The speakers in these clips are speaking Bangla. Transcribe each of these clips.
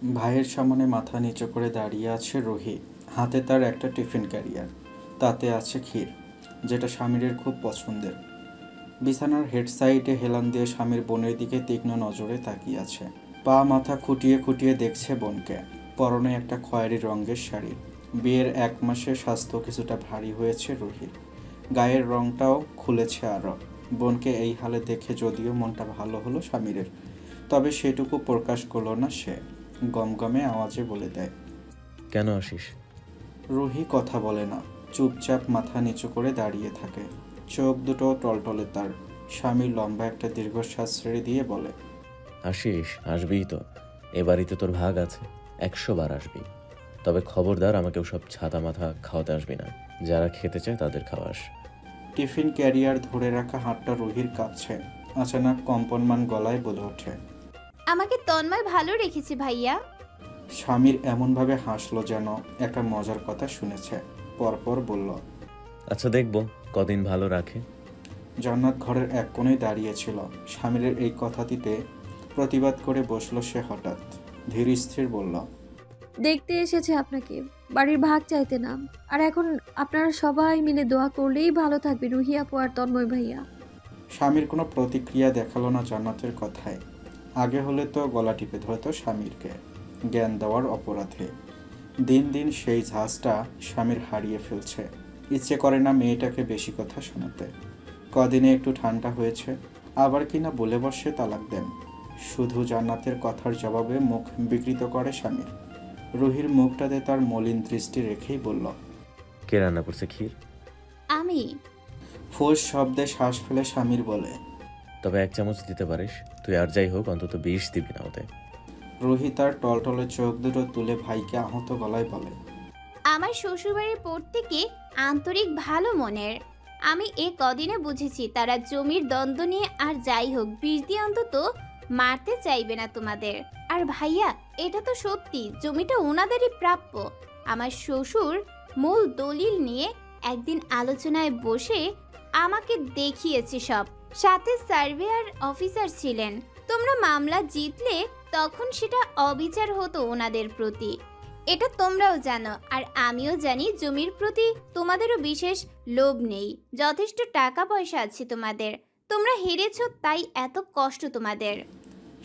ভাইয়ের সামনে মাথা নিচু করে দাঁড়িয়ে আছে রুহি। হাতে তার একটা টিফিন ক্যারিয়ার, তাতে আছে ক্ষীর, যেটা স্বামীরের খুব পছন্দের। বিছানার হেড সাইডে হেলান দিয়ে স্বামীর বোনের দিকে তীক্ষ্ণ নজরে তাকিয়ে আছে। পা মাথা খুঁটিয়ে খুঁটিয়ে দেখছে বোনকে। পরনে একটা খয়েরি রঙের শাড়ি। বিয়ের 1 মাসে স্বাস্থ্য কিছুটা ভারী হয়েছে রুহির। গায়ের রঙটাও খুলেছে আরও। বোনকে এই হালে দেখে যদিও মনটা ভালো হলো স্বামীরের, তবে সেটুকু প্রকাশ করলো না সে। গমগমে আওয়াজে বলে দেয়, কেন আসিস? রুহি কথা বলে না, চুপচাপ মাথা নিচু করে দাঁড়িয়ে থাকে। চোখ দুটো টলটলে তার। স্বামী লম্বা একটা দীর্ঘশ্বাস ছেড়ে দিয়ে বলে, আসিস, আসবিই তো। এ বাড়িতে তোর ভাগ আছে, 100 বার আসবি। তবে খবরদার আমাকে ওসব ছাতা মাথা খাওয়াতে আসবি না। যারা খেতে চায় তাদের খাওয়াস। টিফিন ক্যারিয়ার ধরে রাখা হাতটা রুহির কাছে। আচানক কম্পনমান গলায় বলে ওঠে, আমাকে তন্ময় ভালো রেখেছে ভাইয়া। স্বামীর এমনভাবে হাসলো যেন একটা মজার কথা শুনেছে। পরপর বলল, আচ্ছা, দেখব কদিন ভালো রাখে। জান্নাত ঘরের এক কোণে দাঁড়িয়েছিল। স্বামীরের এই কথাটিতে প্রতিবাদ করে বসল সে হঠাৎ। ধীর স্থির বলল, দেখতে এসেছে আপনাকে, বাড়ির ভাগ চাইতে না। আর এখন আপনারা সবাই মিলে দোয়া করলেই ভালো থাকবে রুহি আপু আর তন্ময় ভাইয়া। স্বামীর কোনো প্রতিক্রিয়া দেখালো না জান্নাতের কথায়। আগে হলে তো গলা টিপে ধরতো স্বামীরকে জ্ঞান দেওয়ার অপরাধে। দিন দিন সেই ঝাঁজটা স্বামীর হারিয়ে ফেলছে। ইচ্ছে করে না মেয়েটাকে বেশি কথা শোনাতে। কদিনে একটু ঠান্ডা হয়েছে, আবার কিনা বলে বসে তালাক দেন। শুধু জান্নাতের কথার জবাবে মুখ বিকৃত করে স্বামীর। রুহির মুখটাতে তার মলিন দৃষ্টি রেখেই বলল, কে রান্না করছে ক্ষীর? আমি। ফোঁস শব্দে শ্বাস ফেলে স্বামীর বলে, তবে 1 চামচ দিতে পারিস। তুই আর যাই হোক, অন্তত 20 দিবি না ওতে। রুহি তার টলটলে চোখ দুটো তুলে ভাইকে আহত গলায় বলে, আমার শ্বশুরবাড়ির প্রত্যেকে আন্তরিক ভালো মনের। আমি এ কদিনে বুঝেছি তারা জমির দ্বন্দ্ব নিয়ে আর যাই হোক 20 দিয়ে অন্তত মারতে চাইবে না তোমাদের। আর ভাইয়া, এটা তো সত্যি জমিটা ওনাদেরই প্রাপ্য। আমার শ্বশুর মূল দলিল নিয়ে একদিন আলোচনায় বসে আমাকে দেখিয়েছে সব। সাথে সার্ভেয়ার অফিসার ছিলেন। তোমরা মামলা জিতলে তখন সেটা অবিচার হতো ওনাদের প্রতি। এটা তোমরাও জানো, আর আমিও জানি জমির প্রতি তোমাদেরও বিশেষ লোভ নেই। যথেষ্ট টাকা পয়সা আছে তোমাদের। তোমরা হেরেছো তাই এত কষ্ট তোমাদের।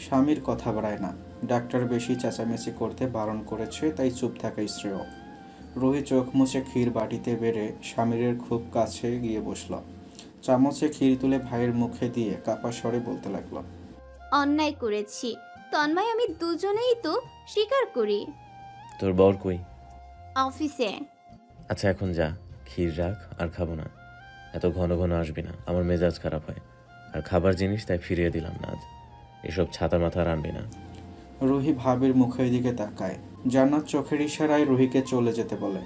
স্বামীর কথা বাড়ায় না। ডাক্তার বেশি চেঁচামেচি করতে বারণ করেছে, তাই চুপ থাকাই শ্রেয়। রুহি চোখ মুছে ক্ষীর বাটিতে বেড়ে স্বামীরের খুব কাছে গিয়ে বসল। চামচে ক্ষীর তুলে ভাইয়ের মুখে দিয়ে কাপা স্বরে বলতে লাগলো, অন্যায় করেছি তন্ময়, আমি দুজনেই তো স্বীকার করি। তোর বর কই? অফিসে। আচ্ছা, এখন যা, ক্ষীর রাখ, আর খাবো না। এত ঘন ঘন আসবি না, আমার মেজাজ খারাপ হয়। আর খাবার জিনিস তাই ফিরিয়ে দিলাম না আজ। এসব ছাতা মাথা আর আনবি না। রুহি ভাবির মুখের দিকে তাকায়। জান্নাত চোখের ইশারায় রুহিকে চলে যেতে বলে।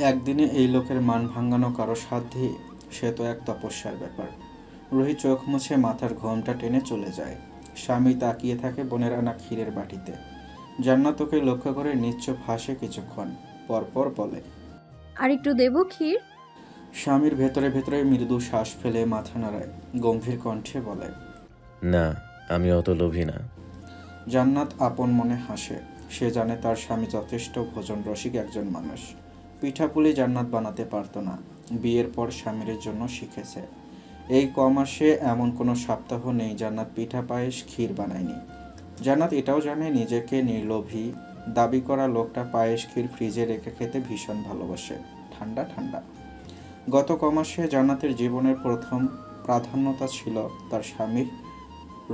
একদিনে এই লোকের মান ভাঙানো কারো সাধ্যি, সে তো এক তপস্যার ব্যাপার। রুহি চোখ মুছে মাথার ঘোমটা টেনে চলে যায়। স্বামী তাকিয়ে থাকে বোনের আনা ক্ষীরের বাটিতে। জান্নাত ওকে লক্ষ্য করে নিশ্চুপ হাসে কিছুক্ষণ, পরপর বলে, আর একটু দেবো ক্ষীর? স্বামীর ভেতরে ভেতরে মৃদু শ্বাস ফেলে মাথা নাড়ায়, গম্ভীর কণ্ঠে বলে, না, আমি অত লোভী না। জান্নাত আপন মনে হাসে। সে জানে তার স্বামী যথেষ্ট ভোজন রসিক একজন মানুষ। পিঠাপুলি জান্নাত বানাতে পারতো না, বিয়ের পর স্বামীর জন্য শিখেছে। এই কমাসে এমন কোনো সপ্তাহ নেই জান্নাত পিঠা পায়েস ক্ষীর বানায়নি। জান্নাত এটাও জানে নিজেকে নির্লোভী দাবি করা লোকটা পায়েস ক্ষীর ফ্রিজে রেখে খেতে ভীষণ ভালোবাসে, ঠান্ডা ঠান্ডা। গত কমাসে জান্নাতের জীবনের প্রথম প্রাধান্যতা ছিল তার স্বামীর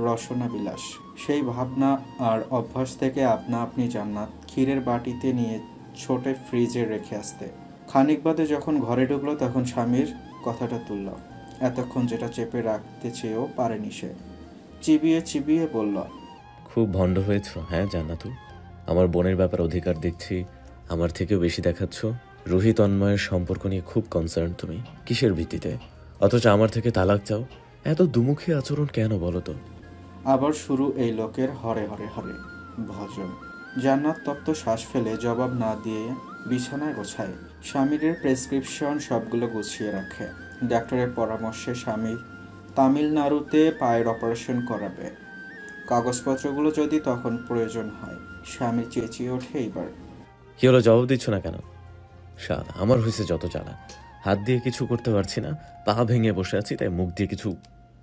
রসনা বিলাস। সেই ভাবনা আর অভ্যাস থেকে আপনা আপনি জান্নাত ক্ষীরের বাটিতে নিয়ে ছোটে ফ্রিজে রেখে আসতে। খানিক বাদে যখন ঘরে ঢুকলো তখন স্বামীর কথাটা তুলল। এতক্ষণ যেটা চেপে রাখতে চেয়েও পারেনি সে। চিবিয়ে চিবিয়ে বলল, খুব ভণ্ড হয়েছ, হ্যাঁ জান্নাতু। আমার বোনের ব্যাপার অধিকার দেখছি আমার থেকেও বেশি দেখাচ্ছ। রুহি তন্ময়ের সম্পর্ক নিয়ে খুব কনসার্ন তুমি। কিসের ভিত্তিতে? অথচ আমার থেকে তালাক চাও। এত দুমুখী আচরণ কেন বলো তো? আবার শুরু এই লোকের হরে হরে হরে ভজন। জান্নাত তপ্ত শ্বাস ফেলে জবাব না দিয়ে বিছানায় গোছায়। স্বামীর প্রেসক্রিপশন সবগুলো গুছিয়ে রাখে। ডাক্তারের পরামর্শে স্বামী তামিলনাড়ুতে পায়ের অপারেশন করাবে। কাগজপত্রগুলো যদি তখন প্রয়োজন হয় স্বামীর চেঁচিয়ে ওঠে এইবার। কি হলো, জবাব দিচ্ছ না কেন? শালা, আমার হয়েছে যত জ্বালা। হাত দিয়ে কিছু করতে পারছি না, পা ভেঙে বসে আছি, তাই মুখ দিয়ে কিছু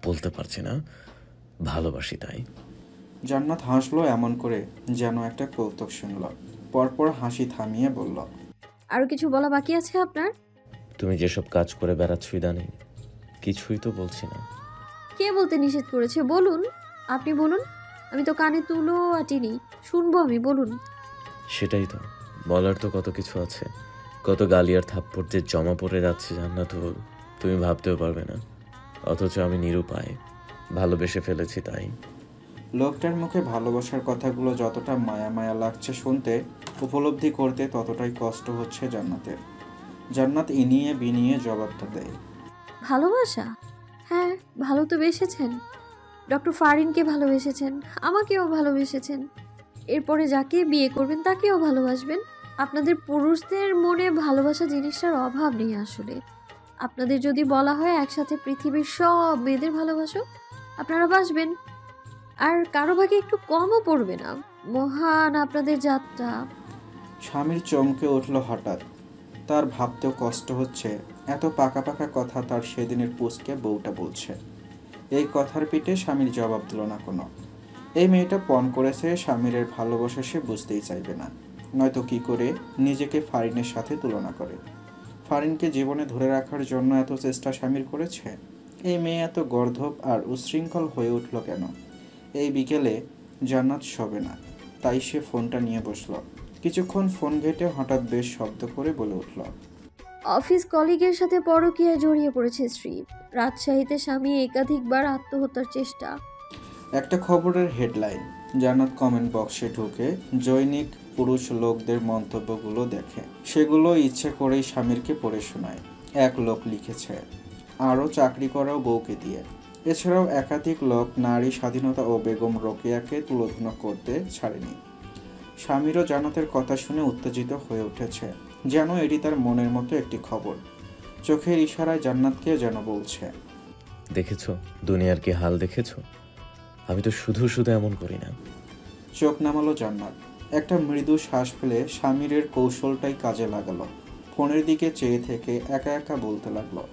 বলতে পারছি না। ভালোবাসি তাই। জান্নাত হাসলো এমন করে যেন একটা কৌতুক শুনল। পরপর হাসি থামিয়ে বলল, আরও কিছু বলা বাকি আছে আপনার? তুমি যেসব কাজ করে বেড়াচ্ছ ইদানিং, কিছুই তো বলছি না। কে বলতে নিষেধ করেছে বলুন? আপনি বলুন, আমি তো কানে তুলো আটিনি, শুনবো আমি, বলুন। সেটাই তো, বলার তো কত কিছু আছে। কত গালি আর থাপ্পড় যে জমা পড়ে যাচ্ছে জান্নাত, তুমি ভাবতেও পারবে না। অথচ আমি নিরুপায়, ভালোবেসে ফেলেছি তাই। লোকটার মুখে ভালোবাসার কথাগুলো যতটা মায়া মায়া লাগছে শুনতে, উপলব্ধি করতে ততটাই কষ্ট হচ্ছে জান্নাতের। জান্নাত ইনিয়ে বিনিয়ে জবাবটা দেয়, ভালোবাসা? হ্যাঁ, ভালো তো বেসেছেন। ডক্টর ফারিনকে ভালোবেসেছেন, আমাকেও ভালোবেসেছেন। এরপরে যাকে বিয়ে করবেন তাকেও ভালোবাসবেন। আপনাদের পুরুষদের মনে ভালোবাসা জিনিসটার অভাব নেই আসলে। আপনাদের যদি বলা হয় একসাথে পৃথিবীর সব মেয়েদের ভালোবাসো, আপনারা বাসবেন। আর কারো ভাগে একটু কমও পড়বে না। মহান আপনাদের যাত্রা। স্বামীর চমকে উঠল হঠাৎ। তার ভাবতেও কষ্ট হচ্ছে, এত পাকা পাকা কথা তার সেদিনের পুষকে বউটা বলছে। এই কথার পিঠে স্বামীর জবাব দিল না কোনো। এই মেয়েটা পণ করেছে স্বামীর ভালোবাসা সে বুঝতেই চাইবে না, নয়তো কি করে নিজেকে ফারিনের সাথে তুলনা করে। ফারিনকে জীবনে ধরে রাখার জন্য এত চেষ্টা স্বামীর করেছে। এই মেয়ে এত গর্ধব আর উচ্ছৃঙ্খল হয়ে উঠল কেন? এই বিকেলে জান্নাত শোবে না, তাই সে ফোনটা নিয়ে বসল। কিছুক্ষণ ফোন ঘেঁটে হঠাৎ বেশ শব্দ করে বলে উঠল, অফিস কলিগের সাথে পরকীয়ায় জড়িয়ে পড়েছে স্ত্রী। রাজশাহীতে স্বামী একাধিকবার আত্মহত্যার চেষ্টা। একটা খবরের হেডলাইন। জান্নাত কমেন্ট বক্সে ঢুকে জৈনিক পুরুষ লোকদের মন্তব্যগুলো দেখে। সেগুলো ইচ্ছে করেই স্বামীরকে পড়ে শোনায়। এক লোক লিখেছে, আরও চাকরি করাও বউকে দিয়ে। এছাড়াও একাধিক লোক নারী স্বাধীনতা ও বেগম রোকেয়াকে তুলোধনা করতে ছাড়েনি। স্বামীরও জান্নাতের কথা শুনে উত্তেজিত হয়ে উঠেছে, যেন এটি তার মনের মতো একটি খবর। চোখের ইশারায় জান্নাতকে যেন বলছে, দেখেছো দুনিয়ার কি হাল, দেখেছো? আমি তো শুধু শুধু এমন করি না। চোখ নামালো জান্নাত। একটা মৃদু শ্বাস ফেলে স্বামীরের কৌশলটাই কাজে লাগালো। ফোনের দিকে চেয়ে থেকে একা একা বলতে লাগলো,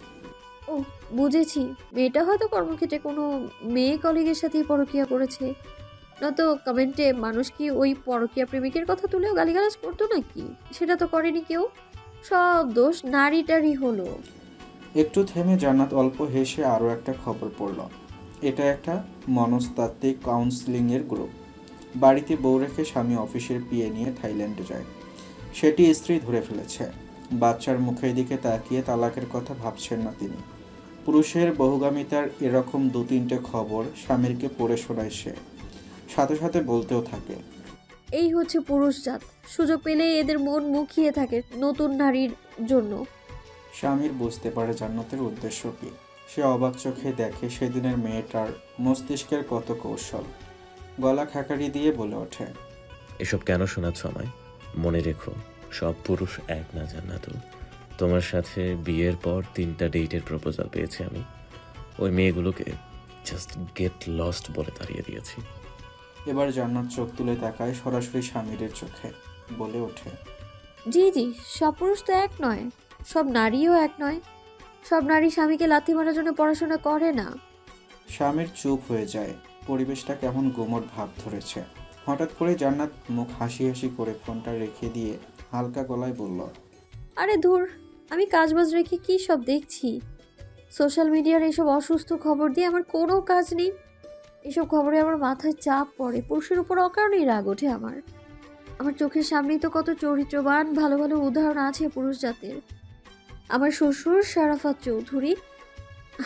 ও, বুঝেছি। মেয়েটা হয়তো কর্মক্ষেত্রে কোনো মেয়ে কলিগের সাথেই পরকীয়া করেছে। নয়তো কমেন্টে মানুষ কি ওই পরকীয়া প্রেমিকের কথা তুলেও গালিগালাজ করতো নাকি? সেটা তো করেনি কেউ। সব দোষ নারীটারই হলো। একটু থেমে জান্নাত অল্প হেসে আরও একটা খবর পড়ল। এটা একটা মনস্তাত্ত্বিক কাউন্সেলিংয়ের গ্রুপ। বাড়িতে বউ রেখে স্বামী অফিসের পিএ নিয়ে থাইল্যান্ডে যায়। সেটি স্ত্রী ধরে ফেলেছে। বাচ্চার মুখের দিকে তাকিয়ে তালাকের কথা ভাবছেন না তিনি। পুরুষের বহুগামিতার এরকম 2-3টে খবর স্বামীরকে পড়ে শোনায় সে। সাথে সাথে বলতেও থাকে, এই হচ্ছে পুরুষজাত। সুযোগ পেলেই এদের মন মুখিয়ে থাকে নতুন নারীর জন্য। স্বামীর বুঝতে পারে জান্নাতের উদ্দেশ্য কী। সে অবাক চোখে দেখে সেদিনের মেয়েটার মস্তিষ্কের কত কৌশল। গলা খাকারি দিয়ে বলে ওঠে, এসব কেন শোনাচ্ছ আমায়? মনে রেখো, সব পুরুষ এক না জান্নাত। তোমার সাথে বিয়ের পর 3টা ডেটের প্রপোজাল পেয়েছি আমি। ওই মেয়েগুলোকে জাস্ট গেট লস্ট বলে তাড়িয়ে দিয়েছি। এবার জান্নাত চোখ তুলে তাকায় সরাসরি স্বামীরের চোখে, বলে ওঠে, জি জি, সব পুরুষ তো এক নয়, সব নারীও এক নয়। সব নারী স্বামীকে লাথি মারার জন্য পড়াশোনা করে না। স্বামীর চুপ হয়ে যায়। পরিবেশটা কেমন গুমট ভাব ধরেছে। হঠাৎ করে জান্নাত মুখ হাসি হাসি করে ফোনটা রেখে দিয়ে হালকা গলায় বলল, আরে ধুর, আমি কাজবাজ রেখে কী সব দেখছি? সোশ্যাল মিডিয়ার এইসব অসুস্থ খবর দিয়ে আমার কোনো কাজ নেই। এসব খবরে আমার মাথায় চাপ পড়ে, পুরুষের উপর অকারণেই রাগ ওঠে আমার। আমার চোখের সামনেই তো কত চরিত্রবান ভালো ভালো উদাহরণ আছে পুরুষ জাতের। আমার শ্বশুর শারাফাত চৌধুরী,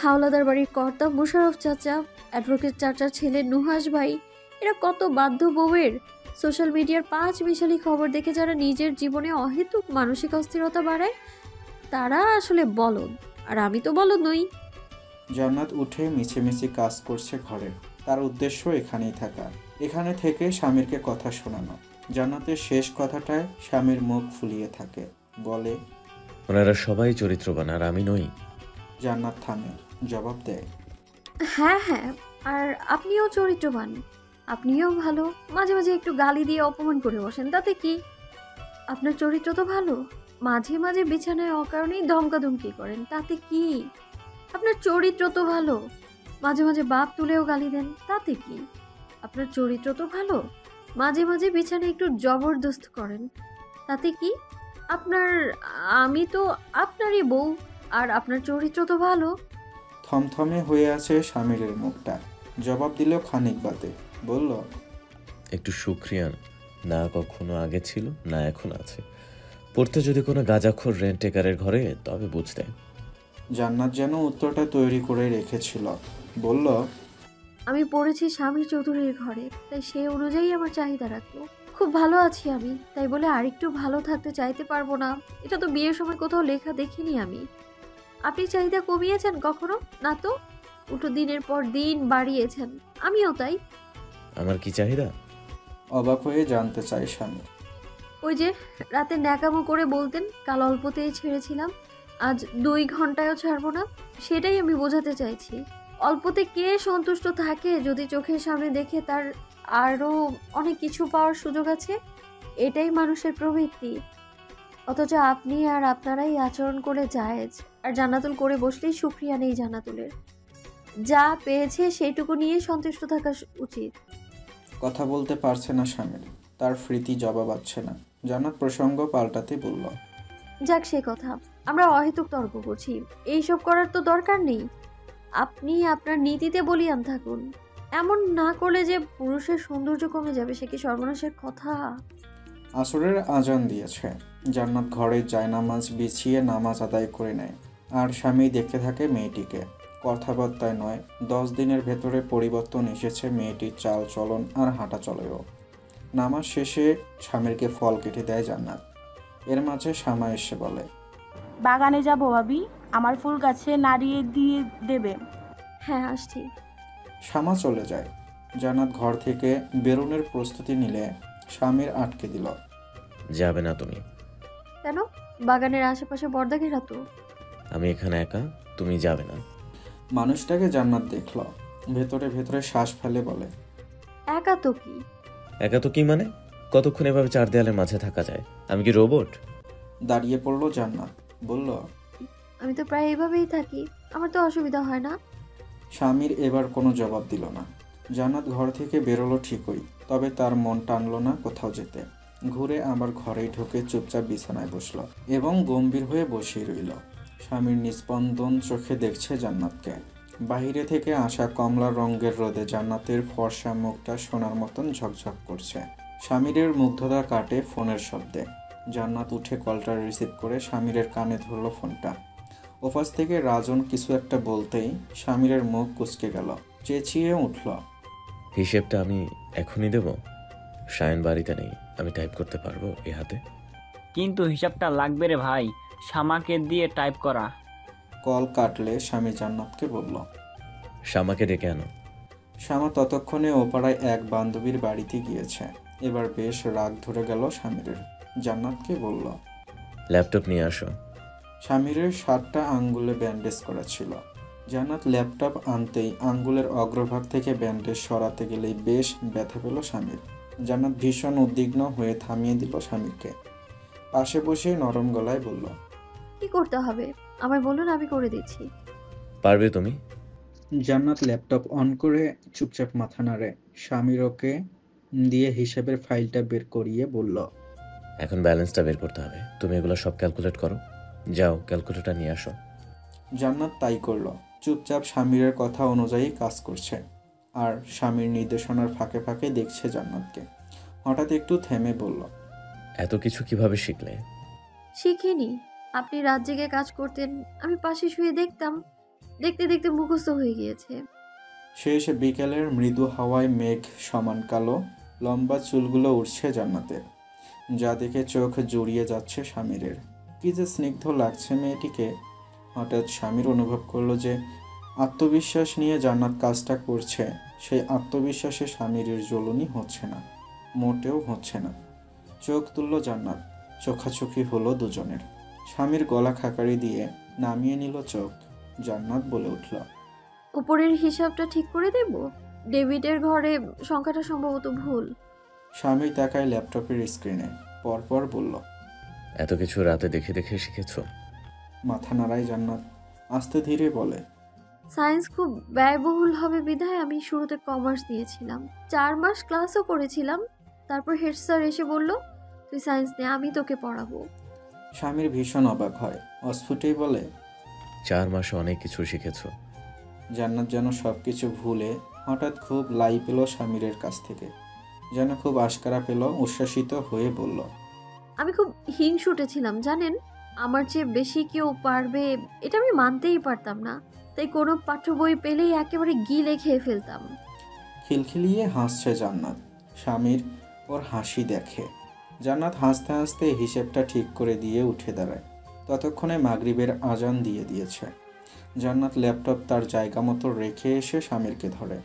হাওলাদার বাড়ির কর্তা মুশারফ চাচা, অ্যাডভোকেট চাচার ছেলে নুহাস ভাই, এরা কত বাধ্য বউয়ের সোশ্যাল মিডিয়ার 5 মিশালি খবর দেখে যারা নিজের জীবনে অহেতুক মানসিক অস্থিরতা বাড়ায়, তারা আসলে বলদ। আর আমি তো বলদ নই। জান্নাত উঠে মিছেমিছি কাজ করছে ঘরে। তার উদ্দেশ্য এখানেই থাকা, এখানে থেকে স্বামীরকে কথা শোনানো। জান্নাতের শেষ কথাটায় স্বামীর মুখ ফুলিয়ে থাকে, বলে, ওনারা সবাই চরিত্রবান আর আমি নই। জান্নাত থামে, জবাব দেয়, হ্যাঁ হ্যাঁ, আর আপনিও চরিত্রবান। আপনিও ভালো, মাঝে মাঝে একটু গালি দিয়ে অপমান করে বসেন, তাতে কি? আপনার চরিত্র তো ভালো, মাঝে মাঝে বিছানায় অকারণেই ধমকাধমকি করেন, তাতে কি? আপনার চরিত্র তো ভালো, মাঝে মাঝে বাপ তুলেও গালি দেন, তাতে কি? আপনার চরিত্র তো ভালো, মাঝে মাঝে বিছানায় একটু জবরদস্ত করেন, তাতে কি? আপনার আমি তো আপনারই বউ, আর আপনার চরিত্র তো ভালো। থমথমে হয়ে আছে স্বামীরের মুখটা। জবাব দিল খানিক বাদে। বলল, একটু শুক্রিয়া, না কখনো আগে ছিল না এখন আছে। পড়তে যদি কোনো গাঁজাখোর রেন্টেকারের ঘরে, তবে বুঝতে। জান্নাত যেন উত্তরটা তৈরি করে রেখেছিল। বলল, আমি পড়েছি স্বামী চৌধুরীর ঘরে, তাই সেই অনুযায়ী আমার চাহিদা রাখবো। খুব ভালো আছি আমি, তাই বলে আরেকটু ভালো থাকতে চাইতে পারবো না? এটা তো বিয়ের সময় কোথাও লেখা দেখিনি আমি। আপনি চাহিদা কমিয়েছেন কখনো? না তো, উল্টো দিনের পর দিন বাড়িয়েছেন। আমিও তাই। আমার কি চাহিদা? অবাক হয়ে জানতে চায় স্বামী। ওই যে রাতে ন্যাকামো করে বলতেন কাল অল্পতেই ছেড়েছিলাম, আজ 2 ঘন্টায়ও ছাড়বো না, সেটাই আমি বোঝাতে চাইছি। অল্পতে কে সন্তুষ্ট থাকে যদি চোখের সামনে দেখে তার আরও অনেক কিছু পাওয়ার সুযোগ আছে? এটাই মানুষের প্রবৃত্তি। অথচ আপনি আর আপনারাই আচরণ করে জায়েজ, আর জান্নাতুল করে বসলেই শুকরিয়া নেই জান্নাতুলের। যা পেয়েছে সেইটুকু নিয়ে সন্তুষ্ট থাকা উচিত। কথা বলতে পারছে না স্বামীর, তার স্মৃতি জবাব আসছে না। জান্নাত প্রসঙ্গ পাল্টাতে বলল, যাক সে কথা, আমরা অহেতুক তর্ক করছি, এইসব করার তো দরকার নেই। আপনি আপনার নীতিতে বলিয়ান থাকুন। এমন না করলে যে পুরুষের সৌন্দর্য কমে যাবে, সে কি সর্বনাশের কথা? আসরের আজান দিয়েছে। জান্নাত ঘরে জায়নামাজ বিছিয়ে নামাজ আদায় করে নেয়, আর স্বামী দেখতে থাকে মেয়েটিকে। কথাবার্তায় নয়, 10 দিনের ভেতরে পরিবর্তন এসেছে মেয়েটির চাল চলন আর হাঁটা চলেও। নামাজ শেষে স্বামীরকে ফল কেটে দেয় জান্নাত। এর মাঝে শ্যামা এসে বলে, বাগানে যাব ভাবি, আমার ফুল গাছে নাড়িয়ে দিয়ে দেবে। হ্যাঁ, আসছি। শ্যামা চলে যায়। জান্নাত ঘর থেকে বেরোনোর প্রস্তুতি নিলে স্বামীর আটকে দিল। যাবে না তুমি। কেন? বাগানের আশেপাশে বর্দা ঘেরা তো। আমি এখানে একা, তুমি যাবে না। মানুষটাকে জান্নাত দেখল, ভেতরে ভেতরে শ্বাস ফেলে বলে, একা তো কি? একা তো কি মানে? কতক্ষণ এভাবে 4 দেয়ালের মাঝে থাকা যায়? আমি কি রোবট? দাঁড়িয়ে পড়ল জান্নাত। বলল, আমি তো প্রায় এভাবেই থাকি, আমার তো অসুবিধা হয় না। স্বামীর এবার কোনো জবাব দিল না। জান্নাত ঘর থেকে বেরোলো ঠিকই, তবে তার মন টানল না কোথাও যেতে। ঘুরে আবার ঘরেই ঢুকে চুপচাপ বিছানায় বসল এবং গম্ভীর হয়ে বসেই রইল। স্বামীর নিস্পন্দন চোখে দেখছে জান্নাতকে। বাইরে থেকে আসা কমলা রঙের রোদে জান্নাতের ফর্সা মুখটা সোনার মতন ঝকঝক করছে। স্বামীরের মুগ্ধতা কাটে ফোনের শব্দে। জান্নাত উঠে কলটা রিসিভ করে স্বামীরের কানে ধরল ফোনটা। ওপাশ থেকে রাজন কিছু একটা বলতেই স্বামীরের মুখ কুঁচকে গেল, চেঁচিয়ে উঠল, হিসেবটা আমি এখনই দেব? সায়ন বাড়িতে নেই, আমি টাইপ করতে পারবো এ হাতে? কিন্তু হিসাবটা লাগবে রে ভাই, শামাকে দিয়ে টাইপ করা। কল কাটলে স্বামী জান্নাতকে বলল। শ্যামাকে ডেকে আনো। শ্যামা ততক্ষণে ওপাড়ায় এক বান্ধবীর বাড়িতে গিয়েছে। এবার বেশ রাগ ধরে গেল স্বামীরের। জান্নাতকে বলল, ল্যাপটপ নিয়ে আসো। স্বামীরের 7টা আঙ্গুলে ব্যান্ডেজ করা ছিল। জান্নাত ল্যাপটপ আনতেই আঙ্গুলের অগ্রভাগ থেকে ব্যান্ডেজ সরাতে গেলেই বেশ ব্যথা পেল স্বামীর। জান্নাত ভীষণ উদ্বিগ্ন হয়ে থামিয়ে দিল স্বামীকে। পাশে বসে নরম গলায় বলল, কি করতে হবে আমায় বলুন, আমি করে দিচ্ছি। পারবে তুমি? জান্নাত ল্যাপটপ অন করে চুপচাপ মাথা নাড়ে। স্বামীর ওকে দিয়ে হিসেবের ফাইলটা বের করিয়ে বলল, এখন ব্যালেন্সটা বের করতে হবে, তুমি এগুলো সব ক্যালকুলেট করো। যাও, ক্যালকুলেটর নিয়ে আসো। জান্নাত তাই করল। চুপচাপ স্বামীরের কথা অনুযায়ী কাজ করছে, আর স্বামীর নির্দেশনার ফাঁকে ফাঁকে দেখছে জান্নাতকে। হঠাৎ একটু থেমে বলল, এত কিছু কিভাবে শিখলে? শিখিনি, আপনি রাত জেগে কাজ করতেন, আমি পাশে শুয়ে দেখতাম, দেখতে দেখতে মুখস্থ হয়ে গিয়েছে। শেষ বিকেলের মৃদু হাওয়ায় মেঘ সমান কালো, লম্বা চুলগুলো উঠছে জান্নাতের, যা দেখে চোখ জুড়িয়ে যাচ্ছে স্বামীরের। কি যে স্নিগ্ধ লাগছে মেয়েটিকে। হঠাৎ স্বামীর অনুভব করলো যে আত্মবিশ্বাস নিয়ে জান্নাত কাজটা করছে, সেই আত্মবিশ্বাসে স্বামীরের জ্বলুনি হচ্ছে না, মোটেও হচ্ছে না। চোখ তুলল জান্নাত, চোখাচোখি হলো দুজনের। স্বামীর গলা খাকারি দিয়ে নামিয়ে নিল চোখ। জান্নাত বলে উঠল, উপরের হিসাবটা ঠিক করে দেব? ডেভিডের ঘরে সংখ্যাটা সম্ভবত ভুল। স্বামী তাকায় ল্যাপটপের স্ক্রিনে, পরপর বলল। এত কিছু রাতে দেখে দেখে শিখেছো? মাথা নাড়ায় জান্নাত, আস্তে ধীরে বলে। সায়েন্স খুব ব্যয়বহুল হবে বিধায় আমি শুরুতে কমার্স নিয়েছিলাম, 4 মাস ক্লাসও করেছিলাম। তারপর হেড স্যার এসে বলল, তুই সায়েন্স নে, আমি তোকে পড়াবো। স্বামীর ভীষণ অবাক হয়, অস্ফুটেই বলে। 4 মাসে অনেক কিছু শিখেছো। জান্নাত যেন সব কিছু ভুলে হঠাৎ খুব লাই পেল স্বামীরের কাছ থেকে, যেন খুব আশকারা পেল, উচ্ছ্বাসিত হয়ে বলল। আমি খুব হিংসুটে ছিলাম জানেন, আমার চেয়ে বেশি কেউ পারবে এটা আমি মানতেই পারতাম না। তাই কোনো পাঠ্য বই পেলেই একেবারে গিলে খেয়ে ফেলতাম। খিলখিলিয়ে হাসছে জান্নাত। স্বামীর ওর হাসি দেখে। জান্নাত হাসতে হাসতে হিসেবটা ঠিক করে দিয়ে উঠে দাঁড়ায়। ততক্ষণে মাগরিবের আজান দিয়ে দিয়েছে। জান্নাত ল্যাপটপ তার জায়গা মতো রেখে এসে স্বামীরকে ধরে।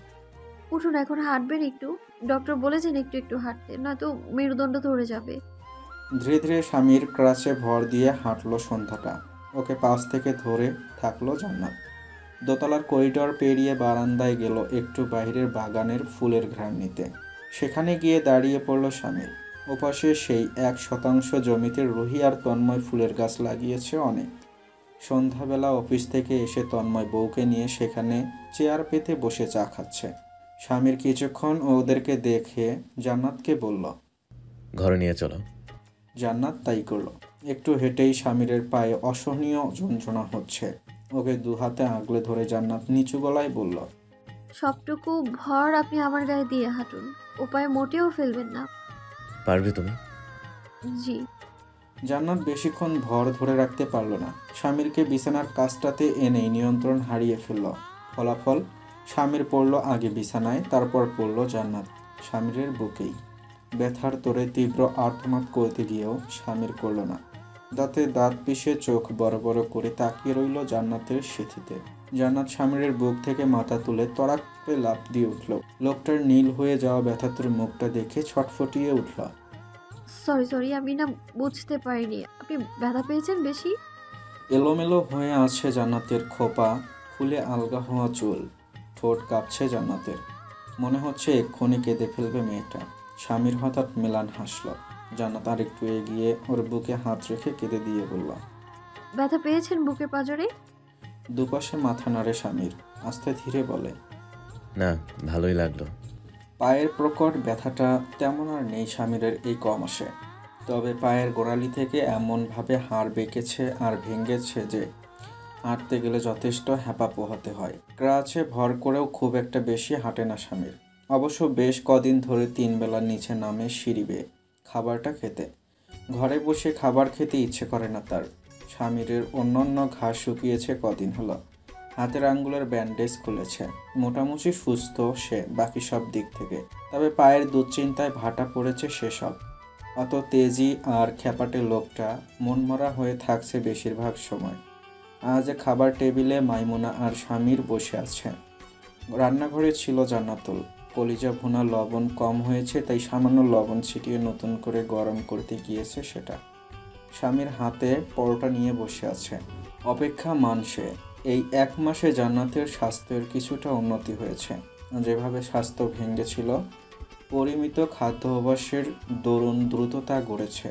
উঠুন, এখন হাঁটবেন একটু, ডক্টর বলেছেন একটু একটু হাঁটতে, নয়তো মেরুদণ্ড ধরে যাবে। ধীরে ধীরে স্বামীর ক্রাচে ভর দিয়ে হাঁটলো সন্ধ্যাটা। ওকে পাশ থেকে ধরে থাকলো জান্নাত। দোতলার করিডর পেরিয়ে বারান্দায় গেল একটু বাইরের বাগানের ফুলের ঘ্রাণ নিতে। সেখানে গিয়ে দাঁড়িয়ে পড়ল স্বামীর। ওপাশে সেই 1% জমিতে রুহি আর তন্ময় ফুলের গাছ লাগিয়েছে অনেক। সন্ধ্যাবেলা অফিস থেকে এসে তন্ময় বউকে নিয়ে সেখানে চেয়ার পেতে বসে চা খাচ্ছে। স্বামীর কিছুক্ষণ ওদেরকে দেখে জান্নাতকে বলল। ঘরে নিয়ে চলো। জান্নাত তাই করল। একটু হেঁটেই স্বামীরের পায়ে অসহনীয় যন্ত্রণা হচ্ছে। ওকে দুহাতে আগলে ধরে জান্নাত নিচু গলায় বলল। সবটুকু ভর আপনি আমার গায়ে দিয়ে হাঁটুন, উপায় মোটেও ফেলবেন না। পারবে তুমি? জি। জান্নাত বেশিক্ষণ ভর ধরে রাখতে পারল না। স্বামীরকে বিছানার কাছটাতে এনেই নিয়ন্ত্রণ হারিয়ে ফেলল। ফলাফল, স্বামীর পড়ল আগে বিছানায়, তারপর পড়ল জান্নাত স্বামীরের বুকেই। ব্যথার তোরে তীব্র আর্তনাদ করতে গিয়েও স্বামীর করল না। দাঁতে দাঁত পিষে চোখ বড় বড় করে তাকিয়ে রইল জান্নাতের সিথিতে। জান্নাত স্বামীরের বুক থেকে মাথা তুলে তড়াক করে লাফ দিয়ে উঠল। লোকটার নীল হয়ে যাওয়া ব্যথাতুর মুখটা দেখে ছটফটিয়ে উঠল। সরি, আমি না বুঝতে পারিনি। আপনি ব্যথা পেয়েছেন বেশি? এলোমেলো হয়ে আছে জান্নাতের খোপা, ফুলে আলগা হওয়া চুল। ঠোঁট কাঁপছে জান্নাতের, মনে হচ্ছে এক্ষুনি কেঁদে ফেলবে মেয়েটা। স্বামীর হঠাৎ মেলান হাসল। জান্নাত আর একটু এগিয়ে ওর বুকে হাত রেখে কেঁদে দিয়ে বলল। ব্যথা পেয়েছেন বুকের পাঁজরে? দুপাশে মাথা নাড়ে স্বামীর, আস্তে ধীরে বলে। না, ভালোই লাগলো। পায়ের প্রকট ব্যথাটা তেমন আর নেই স্বামীরের এই কমাসে। তবে পায়ের গোড়ালি থেকে এমনভাবে হাড় বেঁকেছে আর ভেঙেছে যে হাঁটতে গেলে যথেষ্ট হ্যাপা পোহাতে হয়। ক্রাচে ভর করেও খুব একটা বেশি হাঁটে না স্বামীর। অবশ্য বেশ কদিন ধরে 3 বেলা নিচে নামে সিঁড়ি বেয়ে খাবারটা খেতে। ঘরে বসে খাবার খেতে ইচ্ছে করে না তার। স্বামীরের অন্যান্য ঘাস শুকিয়েছে কদিন হলো। হাতের আঙ্গুলের ব্যান্ডেজ খুলেছে। মোটামুটি সুস্থ সে বাকি সব দিক থেকে। তবে পায়ের দুশ্চিন্তায় ভাটা পড়েছে সেসব। অত তেজি আর খ্যাপাটে লোকটা মনমরা হয়ে থাকছে বেশিরভাগ সময়। আজ খাবার টেবিলে মাইমুনা আর স্বামীর বসে আছে। রান্নাঘরে ছিল জান্নাতুল। কলিজা ভুনা লবণ কম হয়েছে, তাই সামান্য লবণ ছিটিয়ে নতুন করে গরম করতে গিয়েছে সেটা। স্বামীর হাতে পরোটা নিয়ে বসে আছে। অপেক্ষা মানসে। এই 1 মাসে জান্নাতের স্বাস্থ্যের কিছুটা উন্নতি হয়েছে। যেভাবে স্বাস্থ্য ভেঙেছিল, পরিমিত খাদ্য অভ্যাসের দরুন দ্রুততা গড়েছে।